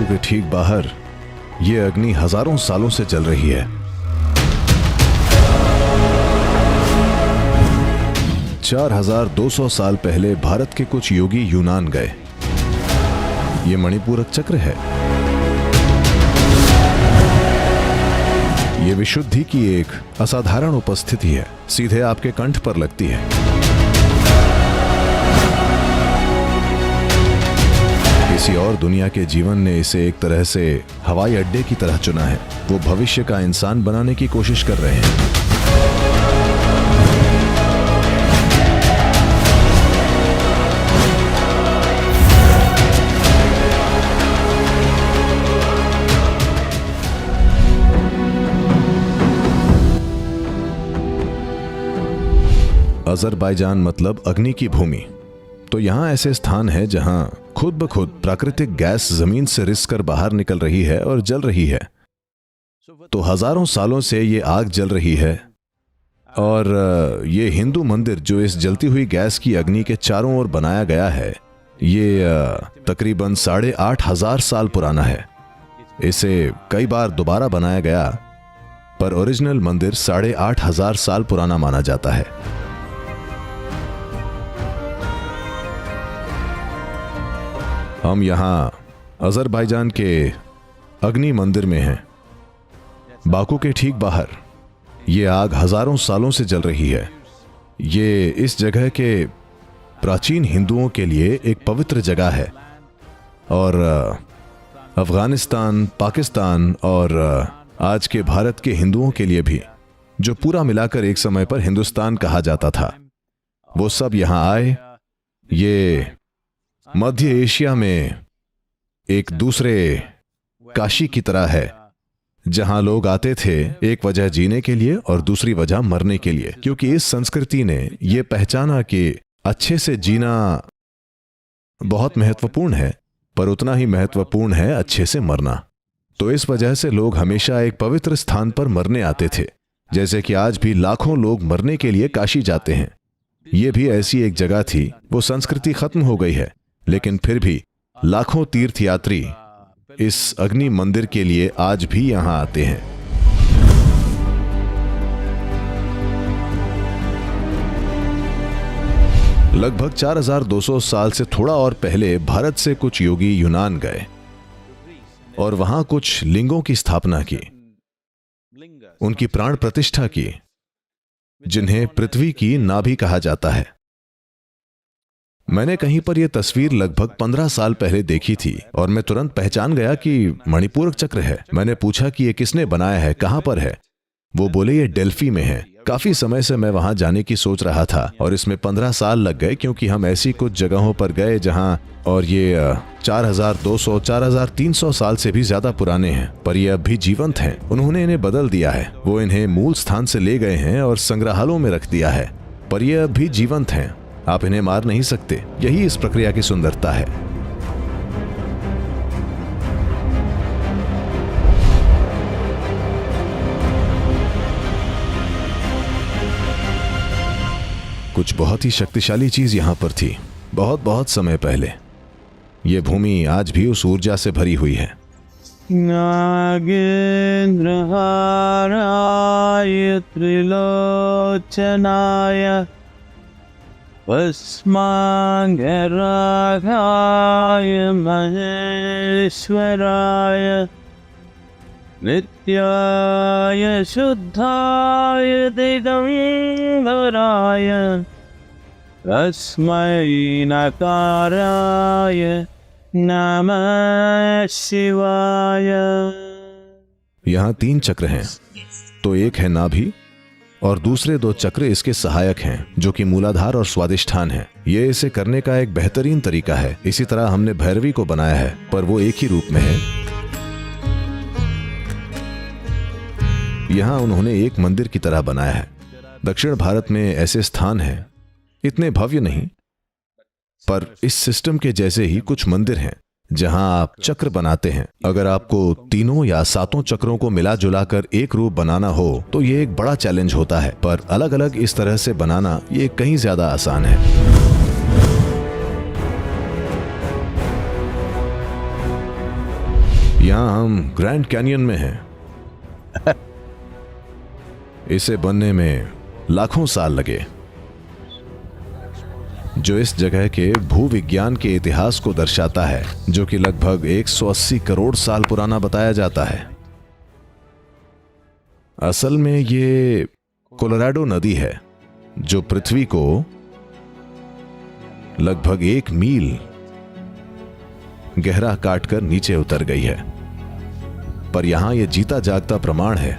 Baku के ठीक बाहर ये अग्नि हजारों सालों से जल रही है। 4200 साल पहले भारत के कुछ योगी यूनान गए। ये मणिपूरक चक्र है। ये विशुद्धि की एक असाधारण उपस्थिति है, सीधे आपके कंठ पर लगती है। किसी और दुनिया के जीवन ने इसे एक तरह से हवाई अड्डे की तरह चुना है। वो भविष्य का इंसान बनाने की कोशिश कर रहे हैं। अजरबैजान मतलब अग्नि की भूमि। तो यहां ऐसे स्थान है जहां खुद ब खुद प्राकृतिक गैस जमीन से रिस कर बाहर निकल रही है और जल रही है। तो हजारों सालों से ये आग जल रही है। और ये हिंदू मंदिर जो इस जलती हुई गैस की अग्नि के चारों ओर बनाया गया है, ये तकरीबन 8500 साल पुराना है। इसे कई बार दोबारा बनाया गया, पर ओरिजिनल मंदिर 8500 साल पुराना माना जाता है। हम यहां अजरबैजान के अग्नि मंदिर में हैं। बाकू के ठीक बाहर ये आग हजारों सालों से जल रही है। ये इस जगह के प्राचीन हिंदुओं के लिए एक पवित्र जगह है और अफगानिस्तान, पाकिस्तान और आज के भारत के हिंदुओं के लिए भी, जो पूरा मिलाकर एक समय पर हिंदुस्तान कहा जाता था, वो सब यहां आए। ये मध्य एशिया में एक दूसरे काशी की तरह है, जहां लोग आते थे एक वजह जीने के लिए और दूसरी वजह मरने के लिए, क्योंकि इस संस्कृति ने यह पहचाना कि अच्छे से जीना बहुत महत्वपूर्ण है, पर उतना ही महत्वपूर्ण है अच्छे से मरना। तो इस वजह से लोग हमेशा एक पवित्र स्थान पर मरने आते थे, जैसे कि आज भी लाखों लोग मरने के लिए काशी जाते हैं। यह भी ऐसी एक जगह थी। वो संस्कृति खत्म हो गई है, लेकिन फिर भी लाखों तीर्थयात्री इस अग्नि मंदिर के लिए आज भी यहां आते हैं। लगभग 4200 साल से थोड़ा और पहले भारत से कुछ योगी यूनान गए और वहां कुछ लिंगों की स्थापना की, उनकी प्राण प्रतिष्ठा की, जिन्हें पृथ्वी की नाभि कहा जाता है। मैंने कहीं पर यह तस्वीर लगभग 15 साल पहले देखी थी और मैं तुरंत पहचान गया कि मणिपूरक चक्र है। मैंने पूछा कि यह किसने बनाया है, कहां पर है। वो बोले ये डेल्फी में है। काफी समय से मैं वहां जाने की सोच रहा था और इसमें 15 साल लग गए, क्योंकि हम ऐसी कुछ जगहों पर गए जहां, और ये 4200 4300 साल से भी ज्यादा पुराने हैं, पर ये अब भी जीवंत हैं। उन्होंने इन्हें बदल दिया है। वो इन्हें मूल स्थान से ले गए हैं और संग्रहालयों में रख दिया है, पर ये अब भी जीवंत हैं। आप इन्हें मार नहीं सकते। यही इस प्रक्रिया की सुंदरता है। कुछ बहुत ही शक्तिशाली चीज यहां पर थी, बहुत बहुत समय पहले। यह भूमि आज भी उस ऊर्जा से भरी हुई है। नागेंद्रहाराय त्रिलोचनाय भस्मांगरागाय महेश्वराय नित्याय शुद्धाय दिगंबराय तस्मै नकाराय नमः शिवाय। यहां 3 चक्र हैं। तो एक है नाभि और दूसरे 2 चक्र इसके सहायक हैं, जो कि मूलाधार और स्वादिष्ठान है। ये इसे करने का एक बेहतरीन तरीका है। इसी तरह हमने भैरवी को बनाया है, पर वो एक ही रूप में है। यहां उन्होंने एक मंदिर की तरह बनाया है। दक्षिण भारत में ऐसे स्थान हैं, इतने भव्य नहीं, पर इस सिस्टम के जैसे ही कुछ मंदिर हैं जहां आप चक्र बनाते हैं। अगर आपको तीनों या 7 चक्रों को मिला जुला कर एक रूप बनाना हो तो ये एक बड़ा चैलेंज होता है, पर अलग अलग इस तरह से बनाना ये कहीं ज्यादा आसान है। यहां हम ग्रैंड कैनियन में हैं। इसे बनने में लाखों साल लगे, जो इस जगह के भूविज्ञान के इतिहास को दर्शाता है, जो कि लगभग 180 करोड़ साल पुराना बताया जाता है। असल में ये कोलोराडो नदी है, जो पृथ्वी को लगभग 1 मील गहरा काटकर नीचे उतर गई है। पर यहां यह जीता जागता प्रमाण है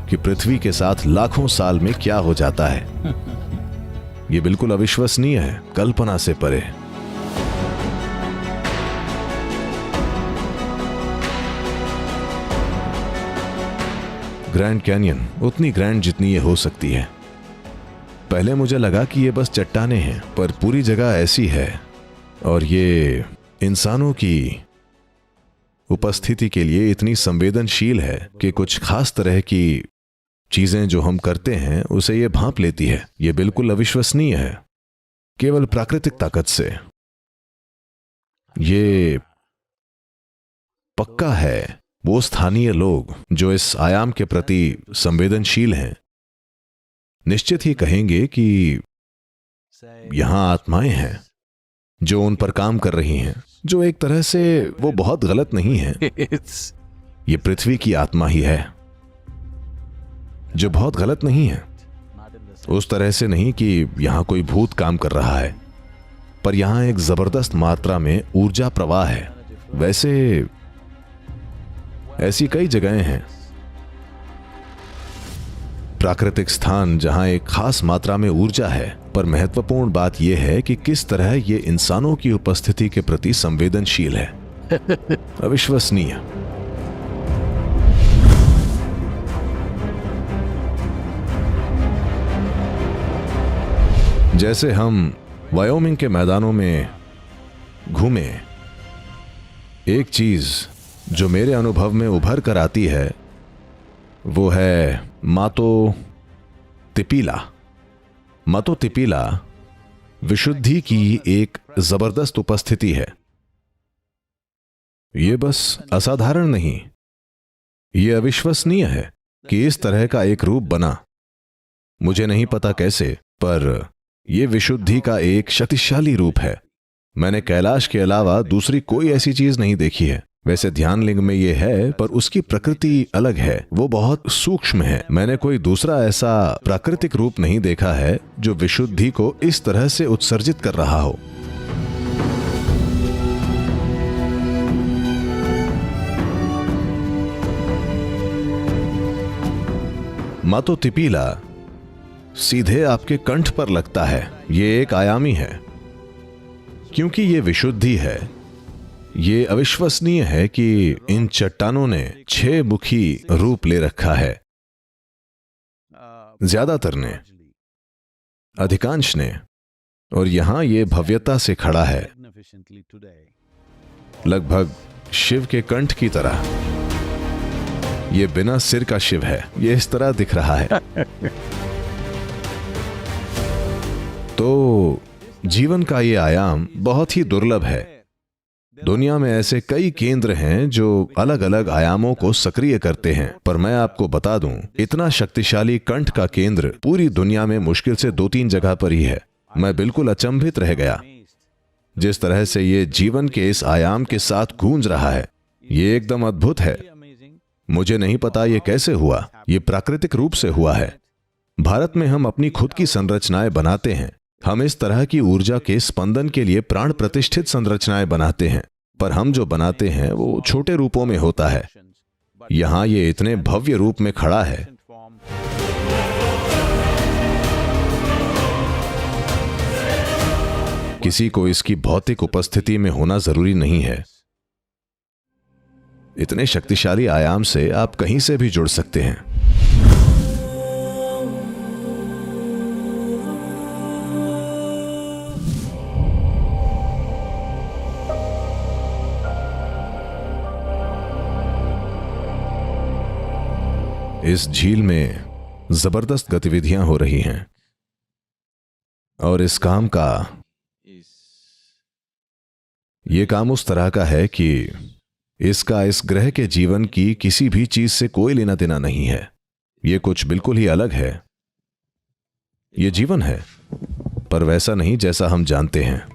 कि पृथ्वी के साथ लाखों साल में क्या हो जाता है। यह बिल्कुल अविश्वसनीय है, कल्पना से परे। ग्रैंड कैनियन उतनी ग्रैंड जितनी ये हो सकती है। पहले मुझे लगा कि ये बस चट्टानें हैं, पर पूरी जगह ऐसी है और ये इंसानों की उपस्थिति के लिए इतनी संवेदनशील है कि कुछ खास तरह की चीजें जो हम करते हैं उसे ये भांप लेती है। ये बिल्कुल अविश्वसनीय है, केवल प्राकृतिक ताकत से। ये पक्का है वो स्थानीय लोग जो इस आयाम के प्रति संवेदनशील हैं निश्चित ही कहेंगे कि यहां आत्माएं हैं जो उन पर काम कर रही हैं, जो एक तरह से वो बहुत गलत नहीं है। ये पृथ्वी की आत्मा ही है जो बहुत गलत नहीं है। उस तरह से नहीं कि यहां कोई भूत काम कर रहा है, पर यहां एक जबरदस्त मात्रा में ऊर्जा प्रवाह है। वैसे ऐसी कई जगहें हैं, प्राकृतिक स्थान जहां एक खास मात्रा में ऊर्जा है, पर महत्वपूर्ण बात यह है कि किस तरह यह इंसानों की उपस्थिति के प्रति संवेदनशील है। अविश्वसनीय। जैसे हम वायोमिंग के मैदानों में घूमे, एक चीज जो मेरे अनुभव में उभर कर आती है वो है मातो तिपीला। मातो तिपीला विशुद्धि की एक जबरदस्त उपस्थिति है। यह बस असाधारण नहीं, यह अविश्वसनीय है कि इस तरह का एक रूप बना। मुझे नहीं पता कैसे, पर यह विशुद्धि का एक शक्तिशाली रूप है। मैंने कैलाश के अलावा दूसरी कोई ऐसी चीज नहीं देखी है। वैसे ध्यान लिंग में यह है, पर उसकी प्रकृति अलग है, वो बहुत सूक्ष्म है। मैंने कोई दूसरा ऐसा प्राकृतिक रूप नहीं देखा है जो विशुद्धि को इस तरह से उत्सर्जित कर रहा हो। मातो तिपीला सीधे आपके कंठ पर लगता है। यह एक आयामी है, क्योंकि यह विशुद्धि है। ये अविश्वसनीय है कि इन चट्टानों ने 6 मुखी रूप ले रखा है। ज्यादातर ने, अधिकांश ने, और यहां ये भव्यता से खड़ा है, लगभग शिव के कंठ की तरह। ये बिना सिर का शिव है, ये इस तरह दिख रहा है। तो जीवन का ये आयाम बहुत ही दुर्लभ है। दुनिया में ऐसे कई केंद्र हैं जो अलग अलग आयामों को सक्रिय करते हैं, पर मैं आपको बता दूं, इतना शक्तिशाली कंठ का केंद्र पूरी दुनिया में मुश्किल से 2-3 जगह पर ही है। मैं बिल्कुल अचंभित रह गया जिस तरह से ये जीवन के इस आयाम के साथ गूंज रहा है। ये एकदम अद्भुत है। मुझे नहीं पता ये कैसे हुआ। ये प्राकृतिक रूप से हुआ है। भारत में हम अपनी खुद की संरचनाएं बनाते हैं। हम इस तरह की ऊर्जा के स्पंदन के लिए प्राण प्रतिष्ठित संरचनाएं बनाते हैं, पर हम जो बनाते हैं वो छोटे रूपों में होता है। यहां ये इतने भव्य रूप में खड़ा है। किसी को इसकी भौतिक उपस्थिति में होना जरूरी नहीं है। इतने शक्तिशाली आयाम से आप कहीं से भी जुड़ सकते हैं। इस झील में जबरदस्त गतिविधियां हो रही हैं और इस काम का, यह काम उस तरह का है कि इसका इस ग्रह के जीवन की किसी भी चीज से कोई लेना देना नहीं है। यह कुछ बिल्कुल ही अलग है। यह जीवन है, पर वैसा नहीं जैसा हम जानते हैं।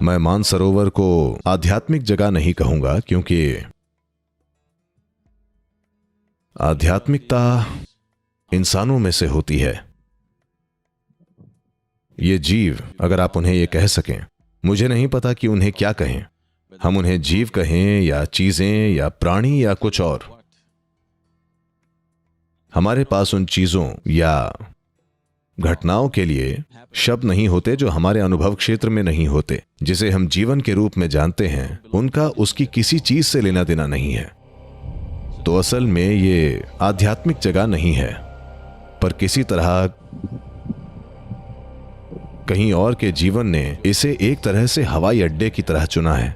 मैं मानसरोवर को आध्यात्मिक जगह नहीं कहूंगा, क्योंकि आध्यात्मिकता इंसानों में से होती है। ये जीव, अगर आप उन्हें ये कह सकें, मुझे नहीं पता कि उन्हें क्या कहें, हम उन्हें जीव कहें या चीजें या प्राणी या कुछ और, हमारे पास उन चीजों या घटनाओं के लिए शब्द नहीं होते जो हमारे अनुभव क्षेत्र में नहीं होते, जिसे हम जीवन के रूप में जानते हैं। उनका उसकी किसी चीज से लेना देना नहीं है। तो असल में ये आध्यात्मिक जगह नहीं है, पर किसी तरह कहीं और के जीवन ने इसे एक तरह से हवाई अड्डे की तरह चुना है।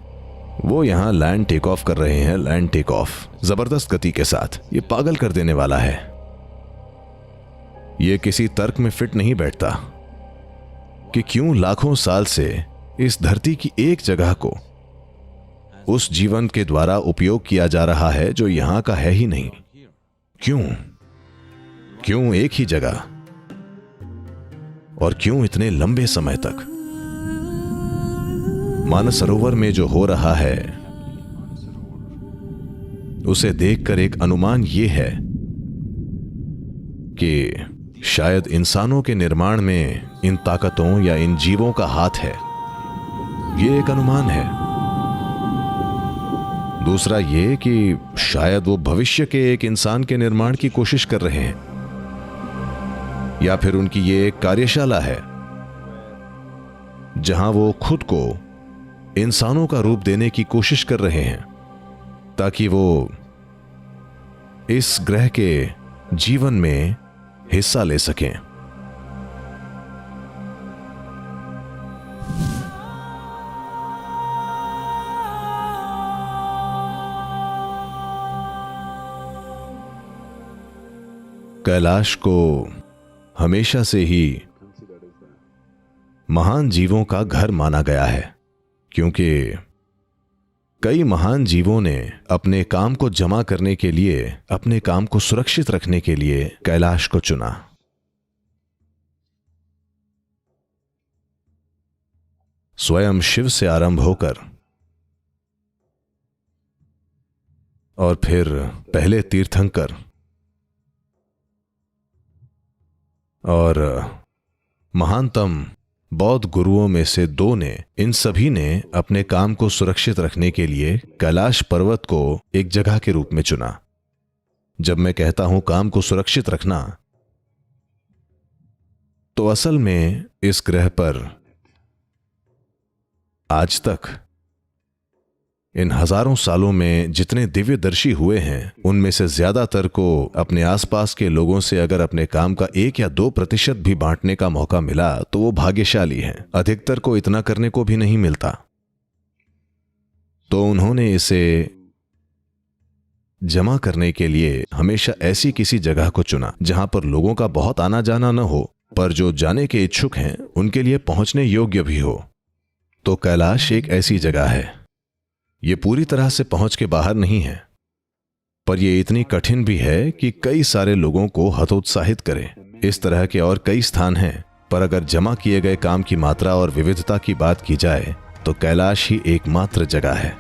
वो यहां लैंड टेक ऑफ कर रहे हैं, लैंड टेक ऑफ जबरदस्त गति के साथ। ये पागल कर देने वाला है। ये किसी तर्क में फिट नहीं बैठता कि क्यों लाखों साल से इस धरती की एक जगह को उस जीवन के द्वारा उपयोग किया जा रहा है जो यहां का है ही नहीं। क्यों एक ही जगह, और क्यों इतने लंबे समय तक? मानसरोवर में जो हो रहा है उसे देखकर एक अनुमान यह है कि शायद इंसानों के निर्माण में इन ताकतों या इन जीवों का हाथ है। यह एक अनुमान है। दूसरा यह कि शायद वो भविष्य के एक इंसान के निर्माण की कोशिश कर रहे हैं, या फिर उनकी ये एक कार्यशाला है जहां वो खुद को इंसानों का रूप देने की कोशिश कर रहे हैं ताकि वो इस ग्रह के जीवन में हिस्सा ले सकें। कैलाश को हमेशा से ही महान जीवों का घर माना गया है, क्योंकि कई महान जीवों ने अपने काम को जमा करने के लिए, अपने काम को सुरक्षित रखने के लिए कैलाश को चुना। स्वयं शिव से आरंभ होकर और फिर पहले तीर्थंकर और महानतम बौद्ध गुरुओं में से दो ने, इन सभी ने अपने काम को सुरक्षित रखने के लिए कैलाश पर्वत को एक जगह के रूप में चुना। जब मैं कहता हूं काम को सुरक्षित रखना, तो असल में इस ग्रह पर आज तक इन हजारों सालों में जितने दिव्यदर्शी हुए हैं, उनमें से ज्यादातर को अपने आसपास के लोगों से अगर अपने काम का 1 या 2% भी बांटने का मौका मिला तो वो भाग्यशाली हैं। अधिकतर को इतना करने को भी नहीं मिलता। तो उन्होंने इसे जमा करने के लिए हमेशा ऐसी किसी जगह को चुना जहां पर लोगों का बहुत आना जाना न हो, पर जो जाने के इच्छुक हैं उनके लिए पहुंचने योग्य भी हो। तो कैलाश एक ऐसी जगह है। ये पूरी तरह से पहुंच के बाहर नहीं है, पर यह इतनी कठिन भी है कि कई सारे लोगों को हतोत्साहित करे। इस तरह के और कई स्थान हैं, पर अगर जमा किए गए काम की मात्रा और विविधता की बात की जाए तो कैलाश ही एकमात्र जगह है।